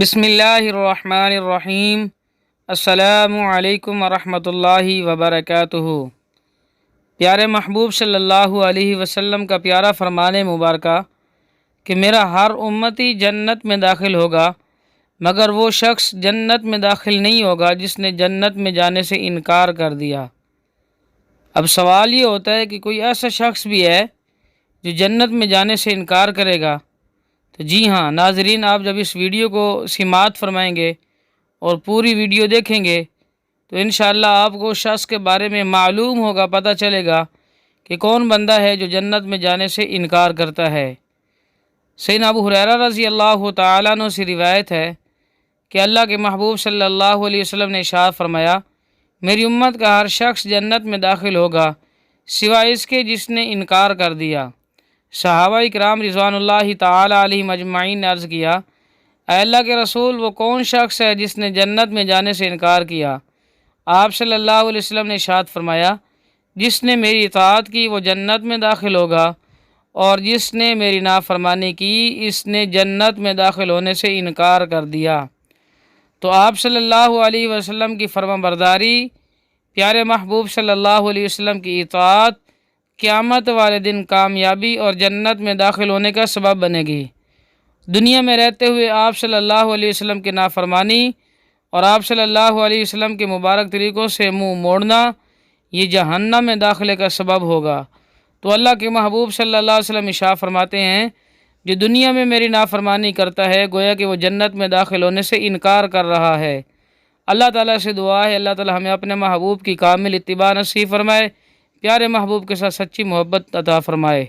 بسم اللہ الرحمن الرحیم۔ السلام علیکم ورحمۃ اللہ وبرکاتہ۔ پیارے محبوب صلی اللہ علیہ وسلم کا پیارا فرمان مبارکہ کہ میرا ہر امتی جنت میں داخل ہوگا مگر وہ شخص جنت میں داخل نہیں ہوگا جس نے جنت میں جانے سے انکار کر دیا۔ اب سوال یہ ہوتا ہے کہ کوئی ایسا شخص بھی ہے جو جنت میں جانے سے انکار کرے گا؟ تو جی ہاں ناظرین، آپ جب اس ویڈیو کو سماعت فرمائیں گے اور پوری ویڈیو دیکھیں گے تو انشاءاللہ آپ کو اس شخص کے بارے میں معلوم ہوگا، پتہ چلے گا کہ کون بندہ ہے جو جنت میں جانے سے انکار کرتا ہے۔ سیدنا ابو ہریرہ رضی اللہ تعالیٰ عنہ سے روایت ہے کہ اللہ کے محبوب صلی اللہ علیہ وسلم نے ارشاد فرمایا، میری امت کا ہر شخص جنت میں داخل ہوگا سوائے اس کے جس نے انکار کر دیا۔ صحابہ کرام رضوان اللہ تعالی علیہم اجمعین نے عرض کیا، اے اللہ کے رسول، وہ کون شخص ہے جس نے جنت میں جانے سے انکار کیا؟ آپ صلی اللہ علیہ وسلم نے ارشاد فرمایا، جس نے میری اطاعت کی وہ جنت میں داخل ہوگا، اور جس نے میری نافرمانی کی اس نے جنت میں داخل ہونے سے انکار کر دیا۔ تو آپ صلی اللہ علیہ وسلم کی فرما برداری، پیارے محبوب صلی اللہ علیہ وسلم کی اطاعت قیامت والے دن کامیابی اور جنت میں داخل ہونے کا سبب بنے گی۔ دنیا میں رہتے ہوئے آپ صلی اللہ علیہ وسلم کی نافرمانی اور آپ صلی اللہ علیہ وسلم کے مبارک طریقوں سے منہ موڑنا یہ جہنم میں داخلے کا سبب ہوگا۔ تو اللہ کے محبوب صلی اللہ علیہ وسلم ارشاد فرماتے ہیں، جو دنیا میں میری نافرمانی کرتا ہے گویا کہ وہ جنت میں داخل ہونے سے انکار کر رہا ہے۔ اللہ تعالیٰ سے دعا ہے اللہ تعالیٰ ہمیں اپنے محبوب کی کامل اتباع نصیب فرمائے، پیارے محبوب کے ساتھ سچی محبت عطا فرمائے۔